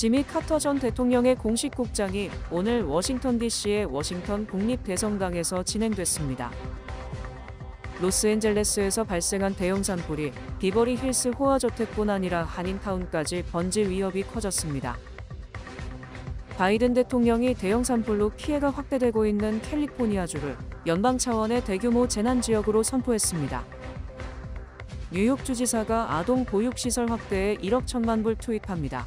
지미 카터 전 대통령의 공식 국장이 오늘 워싱턴 DC의 워싱턴 국립대성당에서 진행됐습니다. 로스앤젤레스에서 발생한 대형 산불이 비버리 힐스 호화저택뿐 아니라 한인타운까지 번질 위협이 커졌습니다. 바이든 대통령이 대형 산불로 피해가 확대되고 있는 캘리포니아주를 연방 차원의 대규모 재난지역으로 선포했습니다. 뉴욕 주지사가 아동 보육시설 확대에 1억 1천만 불 투입합니다.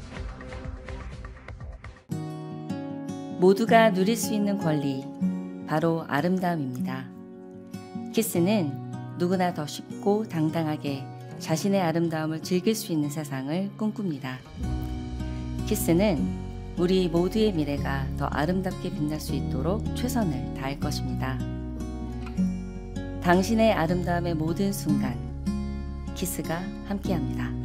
모두가 누릴 수 있는 권리, 바로 아름다움입니다. 키스는 누구나 더 쉽고 당당하게 자신의 아름다움을 즐길 수 있는 세상을 꿈꿉니다. 키스는 우리 모두의 미래가 더 아름답게 빛날 수 있도록 최선을 다할 것입니다. 당신의 아름다움의 모든 순간, 키스가 함께합니다.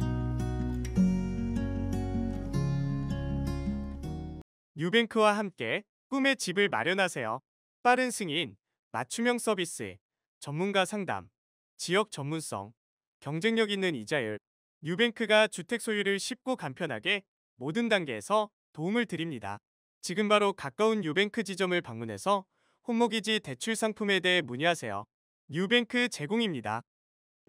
뉴뱅크와 함께 꿈의 집을 마련하세요. 빠른 승인, 맞춤형 서비스, 전문가 상담, 지역 전문성, 경쟁력 있는 이자율. 뉴뱅크가 주택 소유를 쉽고 간편하게 모든 단계에서 도움을 드립니다. 지금 바로 가까운 뉴뱅크 지점을 방문해서 홈모기지 대출 상품에 대해 문의하세요. 뉴뱅크 제공입니다.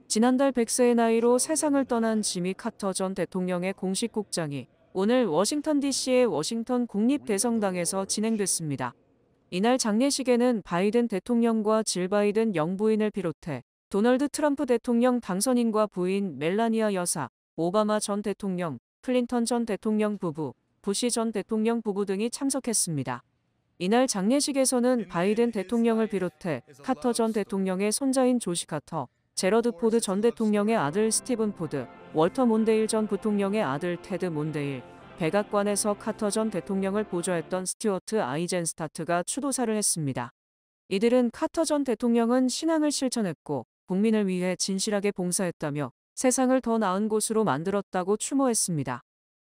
지난달 100세의 나이로 세상을 떠난 지미 카터 전 대통령의 공식 국장이 오늘 워싱턴 DC의 워싱턴 국립대성당에서 진행됐습니다. 이날 장례식에는 바이든 대통령과 질 바이든 영부인을 비롯해 도널드 트럼프 대통령 당선인과 부인 멜라니아 여사, 오바마 전 대통령, 클린턴 전 대통령 부부, 부시 전 대통령 부부 등이 참석했습니다. 이날 장례식에서는 바이든 대통령을 비롯해 카터 전 대통령의 손자인 조시 카터, 제러드 포드 전 대통령의 아들 스티븐 포드, 월터 몬데일 전 부통령의 아들 테드 몬데일, 백악관에서 카터 전 대통령을 보좌했던 스튜어트 아이젠스타트가 추도사를 했습니다. 이들은 카터 전 대통령은 신앙을 실천했고 국민을 위해 진실하게 봉사했다며 세상을 더 나은 곳으로 만들었다고 추모했습니다.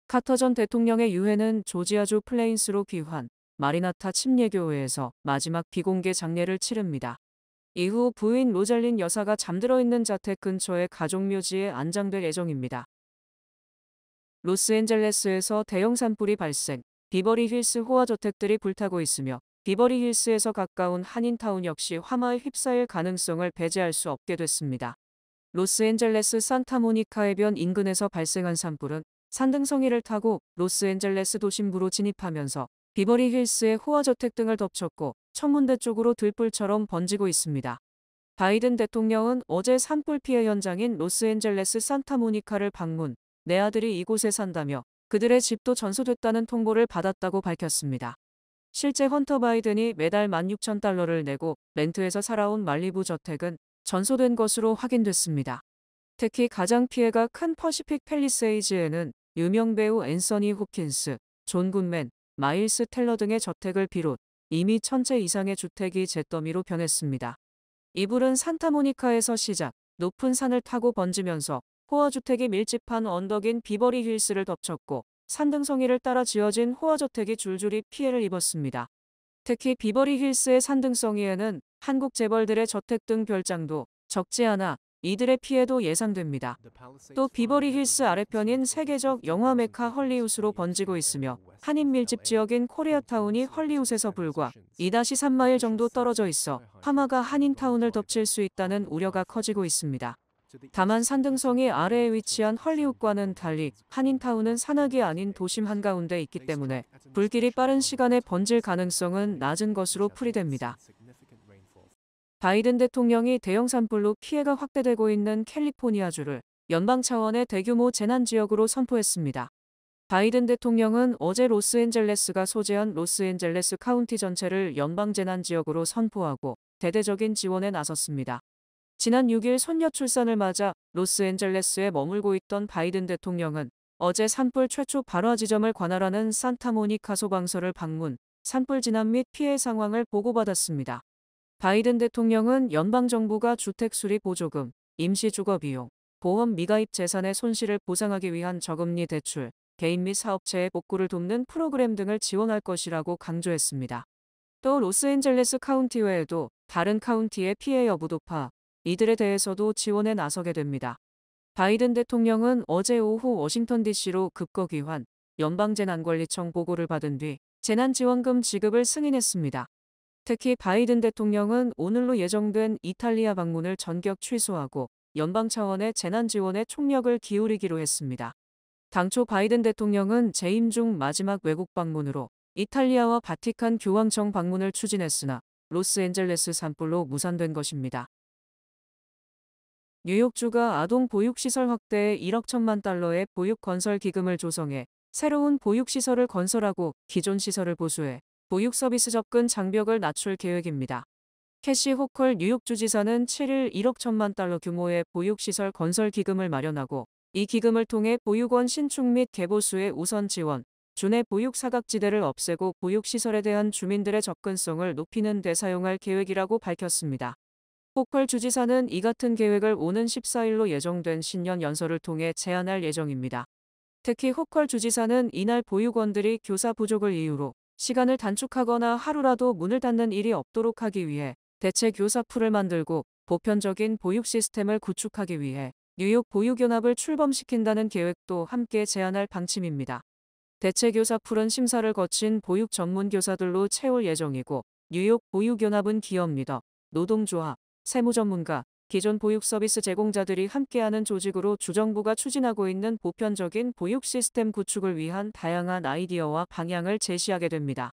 카터 전 대통령의 유해는 조지아주 플레인스로 귀환, 마리나타 침례교회에서 마지막 비공개 장례를 치릅니다. 이후 부인 로잘린 여사가 잠들어 있는 자택 근처의 가족묘지에 안장될 예정입니다. 로스앤젤레스에서 대형 산불이 발생, 비버리 힐스 호화저택들이 불타고 있으며 비버리 힐스에서 가까운 한인타운 역시 화마에 휩싸일 가능성을 배제할 수 없게 됐습니다. 로스앤젤레스 산타모니카 해변 인근에서 발생한 산불은 산등성이를 타고 로스앤젤레스 도심부로 진입하면서 비버리 힐스의 호화저택 등을 덮쳤고 천문대 쪽으로 들불처럼 번지고 있습니다. 바이든 대통령은 어제 산불 피해 현장인 로스앤젤레스 산타모니카를 방문, 내 아들이 이곳에 산다며 그들의 집도 전소됐다는 통보를 받았다고 밝혔습니다. 실제 헌터 바이든이 매달 16,000달러를 내고 렌트해서 살아온 말리부 저택은 전소된 것으로 확인됐습니다. 특히 가장 피해가 큰 퍼시픽 팰리세이즈에는 유명 배우 앤서니 호킨스, 존 굿맨, 마일스 텔러 등의 저택을 비롯 이미 1000채 이상의 주택이 잿더미로 변했습니다. 이 불은 산타모니카에서 시작, 높은 산을 타고 번지면서 호화주택이 밀집한 언덕인 비버리 힐스를 덮쳤고 산등성이를 따라 지어진 호화저택이 줄줄이 피해를 입었습니다. 특히 비버리 힐스의 산등성이에는 한국 재벌들의 저택 등 별장도 적지 않아 이들의 피해도 예상됩니다. 또 비버리 힐스 아래편인 세계적 영화 메카 헐리우드로 번지고 있으며 한인 밀집 지역인 코리아타운이 헐리우드에서 불과 2-3마일 정도 떨어져 있어 화마가 한인타운을 덮칠 수 있다는 우려가 커지고 있습니다. 다만 산등성이 아래에 위치한 헐리우드과는 달리 한인타운은 산악이 아닌 도심 한가운데 있기 때문에 불길이 빠른 시간에 번질 가능성은 낮은 것으로 풀이됩니다. 바이든 대통령이 대형 산불로 피해가 확대되고 있는 캘리포니아주를 연방 차원의 대규모 재난지역으로 선포했습니다. 바이든 대통령은 어제 로스앤젤레스가 소재한 로스앤젤레스 카운티 전체를 연방재난지역으로 선포하고 대대적인 지원에 나섰습니다. 지난 6일 손녀 출산을 맞아 로스앤젤레스에 머물고 있던 바이든 대통령은 어제 산불 최초 발화 지점을 관할하는 산타모니카 소방서를 방문, 산불 진압 및 피해 상황을 보고받았습니다. 바이든 대통령은 연방정부가 주택 수리 보조금, 임시 주거 비용, 보험 미가입 재산의 손실을 보상하기 위한 저금리 대출, 개인 및 사업체의 복구를 돕는 프로그램 등을 지원할 것이라고 강조했습니다. 또 로스앤젤레스 카운티 외에도 다른 카운티의 피해 여부도 파, 이들에 대해서도 지원에 나서게 됩니다. 바이든 대통령은 어제 오후 워싱턴 DC로 급거 귀환, 연방재난관리청 보고를 받은 뒤 재난지원금 지급을 승인했습니다. 특히 바이든 대통령은 오늘로 예정된 이탈리아 방문을 전격 취소하고 연방 차원의 재난지원에 총력을 기울이기로 했습니다. 당초 바이든 대통령은 재임 중 마지막 외국 방문으로 이탈리아와 바티칸 교황청 방문을 추진했으나 로스앤젤레스 산불로 무산된 것입니다. 뉴욕주가 아동 보육시설 확대에 1억 1천만 달러의 보육건설 기금을 조성해 새로운 보육시설을 건설하고 기존 시설을 보수해 보육 서비스 접근 장벽을 낮출 계획입니다. 캐시 호컬 뉴욕주지사는 7일 1억 1천만 달러 규모의 보육시설 건설 기금을 마련하고 이 기금을 통해 보육원 신축 및 개보수의 우선 지원, 주내 보육 사각지대를 없애고 보육시설에 대한 주민들의 접근성을 높이는 데 사용할 계획이라고 밝혔습니다. 호컬 주지사는 이 같은 계획을 오는 14일로 예정된 신년 연설을 통해 제안할 예정입니다. 특히 호컬 주지사는 이날 보육원들이 교사 부족을 이유로 시간을 단축하거나 하루라도 문을 닫는 일이 없도록 하기 위해 대체 교사 풀을 만들고 보편적인 보육 시스템을 구축하기 위해 뉴욕 보육연합을 출범시킨다는 계획도 함께 제안할 방침입니다. 대체 교사 풀은 심사를 거친 보육 전문 교사들로 채울 예정이고 뉴욕 보육연합은 기업 리더, 노동조합, 세무 전문가, 기존 보육 서비스 제공자들이 함께하는 조직으로 주정부가 추진하고 있는 보편적인 보육 시스템 구축을 위한 다양한 아이디어와 방향을 제시하게 됩니다.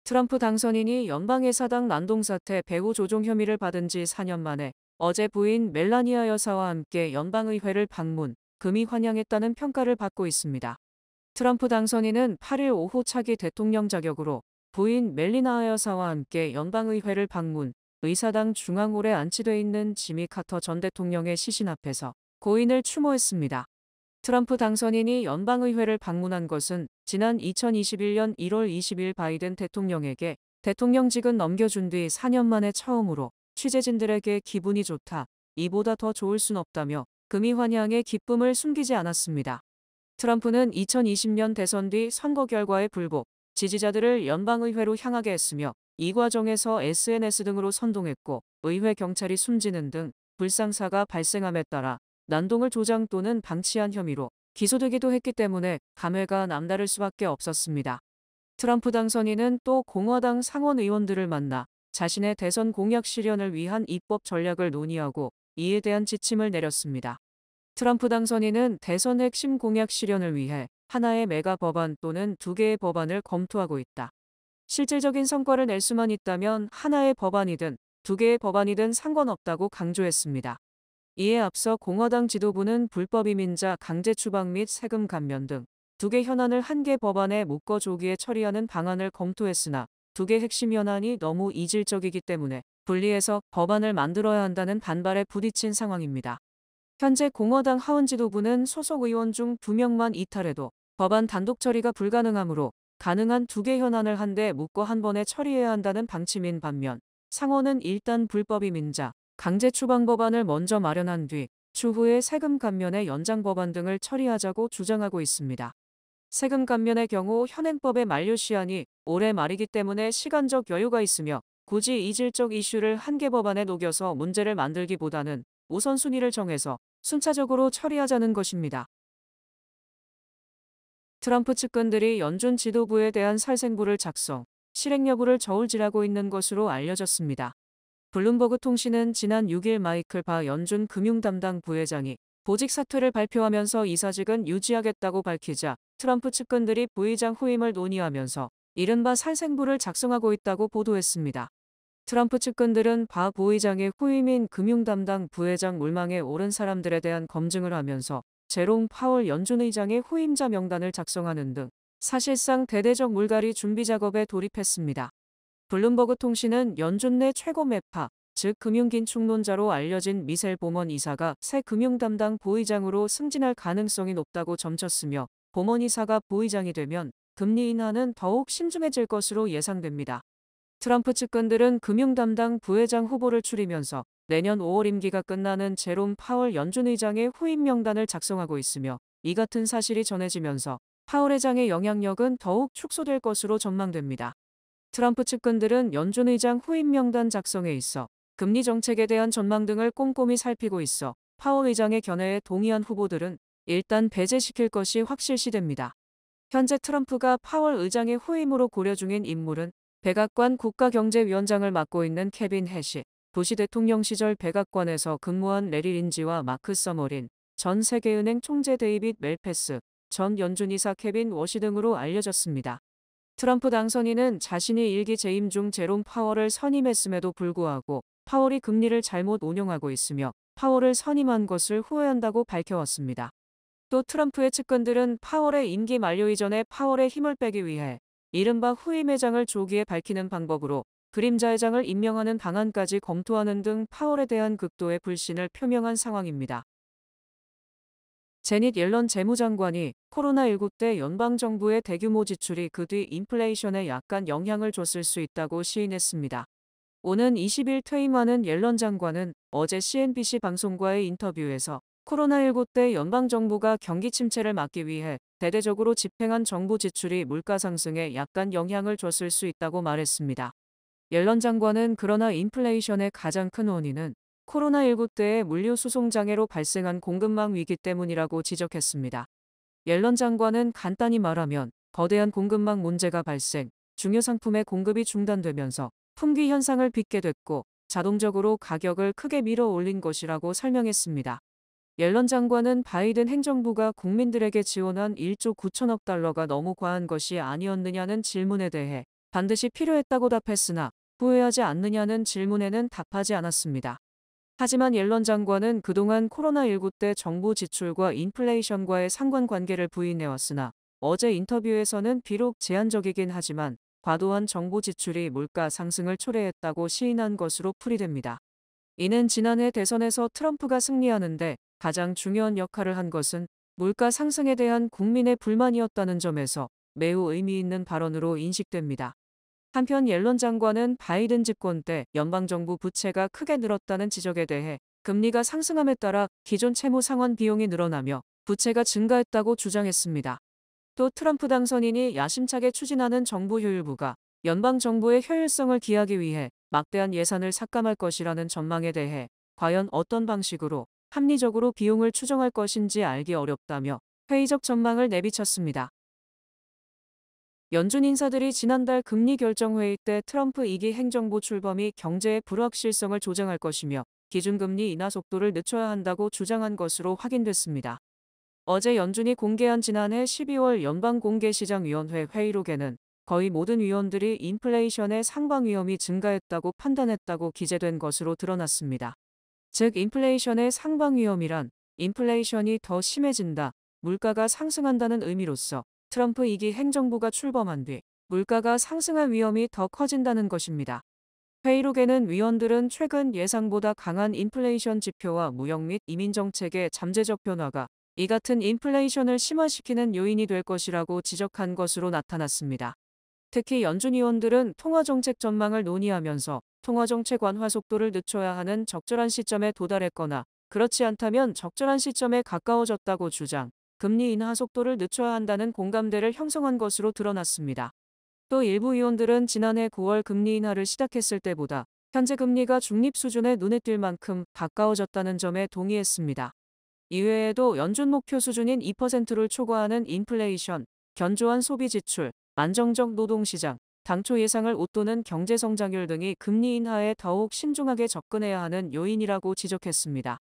트럼프 당선인이 연방의사당 난동사태 배후 조종 혐의를 받은 지 4년 만에 어제 부인 멜라니아 여사와 함께 연방의회를 방문, 금이 환영했다는 평가를 받고 있습니다. 트럼프 당선인은 8일 오후 차기 대통령 자격으로 부인 멜리나 여사와 함께 연방의회를 방문, 의사당 중앙홀에 안치돼 있는 지미 카터 전 대통령의 시신 앞에서 고인을 추모했습니다. 트럼프 당선인이 연방의회를 방문한 것은 지난 2021년 1월 20일 바이든 대통령에게 대통령직은 넘겨준 뒤 4년 만에 처음으로 취재진들에게 기분이 좋다, 이보다 더 좋을 순 없다며 금이 환영의 기쁨을 숨기지 않았습니다. 트럼프는 2020년 대선 뒤 선거 결과에 불복, 지지자들을 연방의회로 향하게 했으며 이 과정에서 SNS 등으로 선동했고 의회 경찰이 숨지는 등 불상사가 발생함에 따라 난동을 조장 또는 방치한 혐의로 기소되기도 했기 때문에 감회가 남다를 수밖에 없었습니다. 트럼프 당선인은 또 공화당 상원 의원들을 만나 자신의 대선 공약 실현을 위한 입법 전략을 논의하고 이에 대한 지침을 내렸습니다. 트럼프 당선인은 대선 핵심 공약 실현을 위해 하나의 메가 법안 또는 2개의 법안을 검토하고 있다. 실질적인 성과를 낼 수만 있다면 하나의 법안이든 2개의 법안이든 상관없다고 강조했습니다. 이에 앞서 공화당 지도부는 불법 이민자 강제 추방 및 세금 감면 등 2개 현안을 1개 법안에 묶어 조기에 처리하는 방안을 검토했으나 2개 핵심 현안이 너무 이질적이기 때문에 분리해서 법안을 만들어야 한다는 반발에 부딪힌 상황입니다. 현재 공화당 하원 지도부는 소속 의원 중 2명만 이탈해도 법안 단독 처리가 불가능하므로 가능한 2개 현안을 한데 묶어 한 번에 처리해야 한다는 방침인 반면 상원은 일단 불법 이민자, 강제 추방 법안을 먼저 마련한 뒤 추후에 세금 감면의 연장 법안 등을 처리하자고 주장하고 있습니다. 세금 감면의 경우 현행법의 만료 시한이 올해 말이기 때문에 시간적 여유가 있으며 굳이 이질적 이슈를 1개 법안에 녹여서 문제를 만들기보다는 우선순위를 정해서 순차적으로 처리하자는 것입니다. 트럼프 측근들이 연준 지도부에 대한 살생부를 작성, 실행 여부를 저울질하고 있는 것으로 알려졌습니다. 블룸버그 통신은 지난 6일 마이클 바 연준 금융 담당 부회장이 보직 사퇴를 발표하면서 이사직은 유지하겠다고 밝히자 트럼프 측근들이 부의장 후임을 논의하면서 이른바 살생부를 작성하고 있다고 보도했습니다. 트럼프 측근들은 바 부의장의 후임인 금융 담당 부회장 물망에 오른 사람들에 대한 검증을 하면서 제롬 파월 연준 의장의 후임자 명단을 작성하는 등 사실상 대대적 물갈이 준비 작업에 돌입했습니다. 블룸버그 통신은 연준 내 최고 매파, 즉 금융긴축론자로 알려진 미셀 보먼 이사가 새 금융 담당 부의장으로 승진할 가능성이 높다고 점쳤으며 보먼 이사가 부의장이 되면 금리 인하는 더욱 심중해질 것으로 예상됩니다. 트럼프 측근들은 금융 담당 부회장 후보를 추리면서 내년 5월 임기가 끝나는 제롬 파월 연준 의장의 후임 명단을 작성하고 있으며 이 같은 사실이 전해지면서 파월 회장의 영향력은 더욱 축소될 것으로 전망됩니다. 트럼프 측근들은 연준 의장 후임 명단 작성에 있어 금리 정책에 대한 전망 등을 꼼꼼히 살피고 있어 파월 의장의 견해에 동의한 후보들은 일단 배제시킬 것이 확실시됩니다. 현재 트럼프가 파월 의장의 후임으로 고려 중인 인물은 백악관 국가경제위원장을 맡고 있는 케빈 해시, 부시 대통령 시절 백악관에서 근무한 레리 린지와 마크 서머린, 전 세계은행 총재 데이빗 멜패스, 전 연준이사 케빈 워시 등으로 알려졌습니다. 트럼프 당선인은 자신이 일기 재임 중 제롬 파월을 선임했음에도 불구하고 파월이 금리를 잘못 운용하고 있으며 파월을 선임한 것을 후회한다고 밝혀왔습니다. 또 트럼프의 측근들은 파월의 임기 만료 이전에 파월의 힘을 빼기 위해 이른바 후임 회장을 조기에 밝히는 방법으로 그림자 회장을 임명하는 방안까지 검토하는 등 파월에 대한 극도의 불신을 표명한 상황입니다. 제닛 옐런 재무장관이 코로나19 때 연방정부의 대규모 지출이 그 뒤 인플레이션에 약간 영향을 줬을 수 있다고 시인했습니다. 오는 20일 퇴임하는 옐런 장관은 어제 CNBC 방송과의 인터뷰에서 코로나19 때 연방정부가 경기 침체를 막기 위해 대대적으로 집행한 정부 지출이 물가 상승에 약간 영향을 줬을 수 있다고 말했습니다. 옐런 장관은 그러나 인플레이션의 가장 큰 원인은 코로나19 때의 물류 수송 장애로 발생한 공급망 위기 때문이라고 지적했습니다. 옐런 장관은 간단히 말하면 거대한 공급망 문제가 발생, 중요 상품의 공급이 중단되면서 품귀 현상을 빚게 됐고 자동적으로 가격을 크게 밀어 올린 것이라고 설명했습니다. 옐런 장관은 바이든 행정부가 국민들에게 지원한 1조 9천억 달러가 너무 과한 것이 아니었느냐는 질문에 대해 반드시 필요했다고 답했으나 후회하지 않느냐는 질문에는 답하지 않았습니다. 하지만 옐런 장관은 그동안 코로나19 때 정부 지출과 인플레이션과의 상관관계를 부인해왔으나 어제 인터뷰에서는 비록 제한적이긴 하지만 과도한 정부 지출이 물가 상승을 초래했다고 시인한 것으로 풀이됩니다. 이는 지난해 대선에서 트럼프가 승리하는데 가장 중요한 역할을 한 것은 물가 상승에 대한 국민의 불만이었다는 점에서 매우 의미 있는 발언으로 인식됩니다. 한편 옐런 장관은 바이든 집권 때 연방정부 부채가 크게 늘었다는 지적에 대해 금리가 상승함에 따라 기존 채무 상환 비용이 늘어나며 부채가 증가했다고 주장했습니다. 또 트럼프 당선인이 야심차게 추진하는 정부 효율부가 연방정부의 효율성을 기하기 위해 막대한 예산을 삭감할 것이라는 전망에 대해 과연 어떤 방식으로 합리적으로 비용을 추정할 것인지 알기 어렵다며 회의적 전망을 내비쳤습니다. 연준 인사들이 지난달 금리 결정 회의 때 트럼프 2기 행정부 출범이 경제의 불확실성을 조장할 것이며 기준금리 인하 속도를 늦춰야 한다고 주장한 것으로 확인됐습니다. 어제 연준이 공개한 지난해 12월 연방공개시장위원회 회의록에는 거의 모든 위원들이 인플레이션의 상방 위험이 증가했다고 판단했다고 기재된 것으로 드러났습니다. 즉 인플레이션의 상방 위험이란 인플레이션이 더 심해진다, 물가가 상승한다는 의미로서 트럼프 2기 행정부가 출범한 뒤 물가가 상승할 위험이 더 커진다는 것입니다. 회의록에는 위원들은 최근 예상보다 강한 인플레이션 지표와 무역 및 이민 정책의 잠재적 변화가 이 같은 인플레이션을 심화시키는 요인이 될 것이라고 지적한 것으로 나타났습니다. 특히 연준 위원들은 통화정책 전망을 논의하면서 통화정책 완화 속도를 늦춰야 하는 적절한 시점에 도달했거나 그렇지 않다면 적절한 시점에 가까워졌다고 주장, 금리 인하 속도를 늦춰야 한다는 공감대를 형성한 것으로 드러났습니다. 또 일부 위원들은 지난해 9월 금리 인하를 시작했을 때보다 현재 금리가 중립 수준에 눈에 띌 만큼 가까워졌다는 점에 동의했습니다. 이외에도 연준 목표 수준인 2%를 초과하는 인플레이션, 견조한 소비 지출, 안정적 노동시장, 당초 예상을 웃도는 경제성장률 등이 금리 인하에 더욱 신중하게 접근해야 하는 요인이라고 지적했습니다.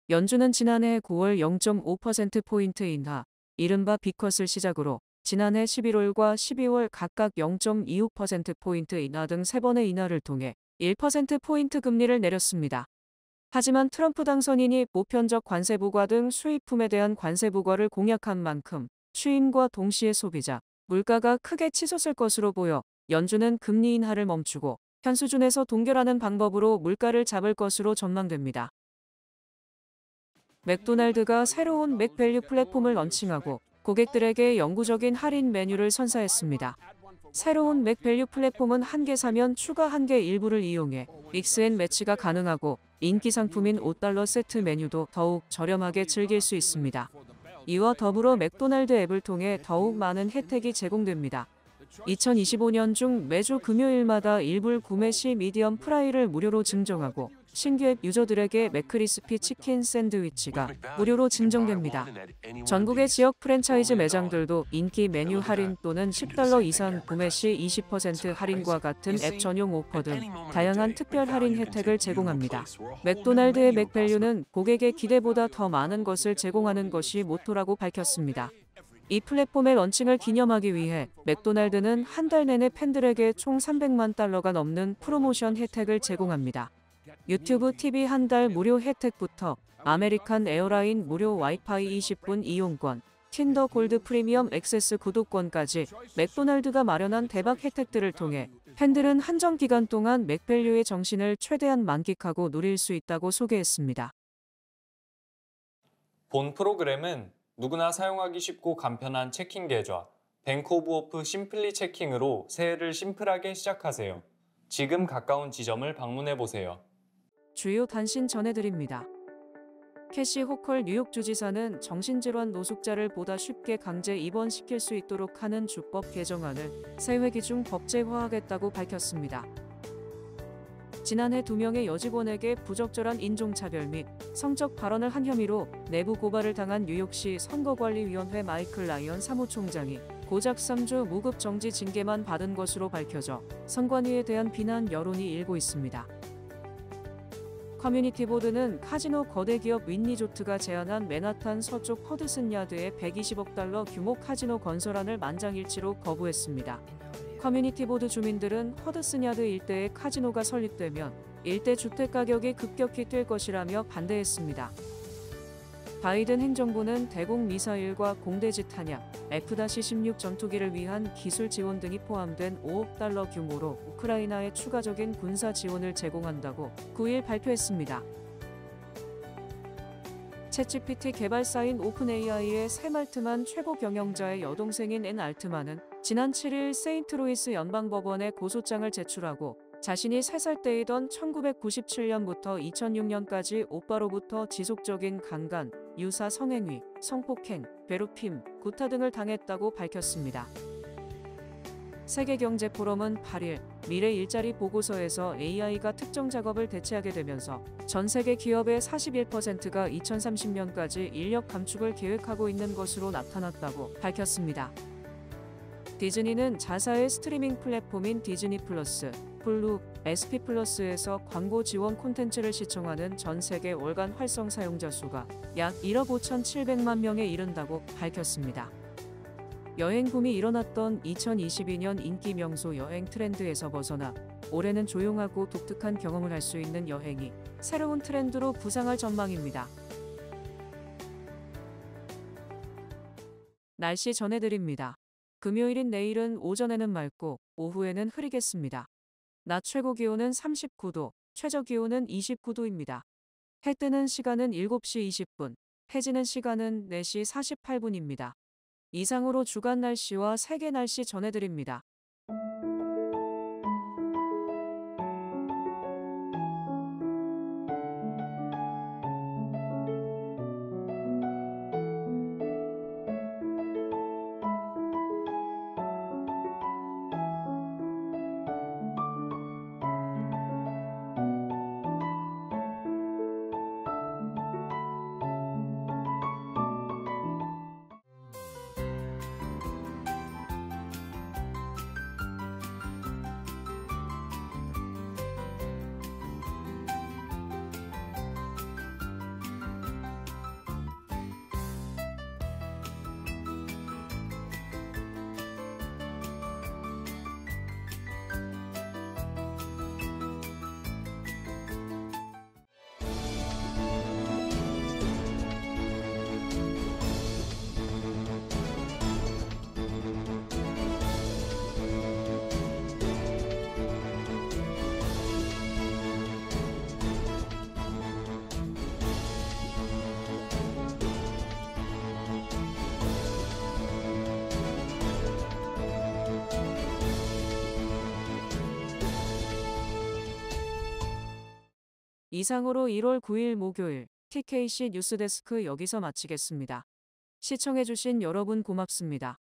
연준은 지난해 9월 0.5%포인트 인하, 이른바 빅컷을 시작으로 지난해 11월과 12월 각각 0.25%포인트 인하 등 3번의 인하를 통해 1%포인트 금리를 내렸습니다. 하지만 트럼프 당선인이 보편적 관세 부과 등 수입품에 대한 관세 부과를 공약한 만큼 취임과 동시에 소비자, 물가가 크게 치솟을 것으로 보여 연준은 금리 인하를 멈추고 현 수준에서 동결하는 방법으로 물가를 잡을 것으로 전망됩니다. 맥도날드가 새로운 맥밸류 플랫폼을 런칭하고 고객들에게 영구적인 할인 메뉴를 선사했습니다. 새로운 맥밸류 플랫폼은 한 개 사면 추가 한 개 일부를 이용해 믹스앤매치가 가능하고 인기 상품인 $5 세트 메뉴도 더욱 저렴하게 즐길 수 있습니다. 이와 더불어 맥도날드 앱을 통해 더욱 많은 혜택이 제공됩니다. 2025년 중 매주 금요일마다 1불 구매 시 미디엄 프라이를 무료로 증정하고 신규 앱 유저들에게 맥크리스피 치킨 샌드위치가 무료로 증정됩니다. 전국의 지역 프랜차이즈 매장들도 인기 메뉴 할인 또는 $10 이상 구매 시 20% 할인과 같은 앱 전용 오퍼 등 다양한 특별 할인 혜택을 제공합니다. 맥도날드의 맥밸류는 고객의 기대보다 더 많은 것을 제공하는 것이 모토라고 밝혔습니다. 이 플랫폼의 런칭을 기념하기 위해 맥도날드는 한 달 내내 팬들에게 총 $300만 넘는 프로모션 혜택을 제공합니다. 유튜브 TV 한 달 무료 혜택부터 아메리칸 에어라인 무료 와이파이 20분 이용권, 틴더 골드 프리미엄 액세스 구독권까지 맥도날드가 마련한 대박 혜택들을 통해 팬들은 한정 기간 동안 맥밸류의 정신을 최대한 만끽하고 누릴 수 있다고 소개했습니다. 본 프로그램은 누구나 사용하기 쉽고 간편한 체킹 계좌 뱅크 오브 오프 심플리 체킹으로 새해를 심플하게 시작하세요. 지금 가까운 지점을 방문해 보세요. 주요 단신 전해드립니다. 캐시 호컬 뉴욕 주지사는 정신질환 노숙자를 보다 쉽게 강제 입원시킬 수 있도록 하는 주법 개정안을 새회기 중 법제화하겠다고 밝혔습니다. 지난해 2명의 여직원에게 부적절한 인종차별 및 성적 발언을 한 혐의로 내부 고발을 당한 뉴욕시 선거관리위원회 마이클 라이언 사무총장이 고작 3주 무급 정지 징계만 받은 것으로 밝혀져 선관위에 대한 비난 여론이 일고 있습니다. 커뮤니티 보드는 카지노 거대 기업 윈리조트가 제안한 맨하탄 서쪽 허드슨 야드에 $120억 규모 카지노 건설안을 만장일치로 거부했습니다. 커뮤니티 보드 주민들은 허드슨 야드 일대에 카지노가 설립되면 일대 주택 가격이 급격히 뛸 것이라며 반대했습니다. 바이든 행정부는 대공 미사일과 공대지 탄약, F-16 전투기를 위한 기술 지원 등이 포함된 $5억 규모로 우크라이나에 추가적인 군사 지원을 제공한다고 9일 발표했습니다. 챗GPT 개발사인 오픈AI의 샘 알트만 최고 경영자의 여동생인 앤 알트만은 지난 7일 세인트루이스 연방법원에 고소장을 제출하고 자신이 3살 때이던 1997년부터 2006년까지 오빠로부터 지속적인 강간, 유사 성행위, 성폭행, 괴롭힘, 구타 등을 당했다고 밝혔습니다. 세계경제포럼은 8일 미래 일자리 보고서에서 AI가 특정 작업을 대체하게 되면서 전 세계 기업의 41%가 2030년까지 인력 감축을 계획하고 있는 것으로 나타났다고 밝혔습니다. 디즈니는 자사의 스트리밍 플랫폼인 디즈니 플러스, 훌루, SP 플러스에서 광고 지원 콘텐츠를 시청하는 전 세계 월간 활성 사용자 수가 약 1억 5,700만 명에 이른다고 밝혔습니다. 여행 붐이 일어났던 2022년 인기 명소 여행 트렌드에서 벗어나 올해는 조용하고 독특한 경험을 할 수 있는 여행이 새로운 트렌드로 부상할 전망입니다. 날씨 전해드립니다. 금요일인 내일은 오전에는 맑고 오후에는 흐리겠습니다. 낮 최고 기온은 39도, 최저 기온은 29도입니다. 해 뜨는 시간은 7시 20분, 해 지는 시간은 4시 48분입니다. 이상으로 주간 날씨와 세계 날씨 전해드립니다. 이상으로 1월 9일 목요일 TKC 뉴스데스크 여기서 마치겠습니다. 시청해주신 여러분 고맙습니다.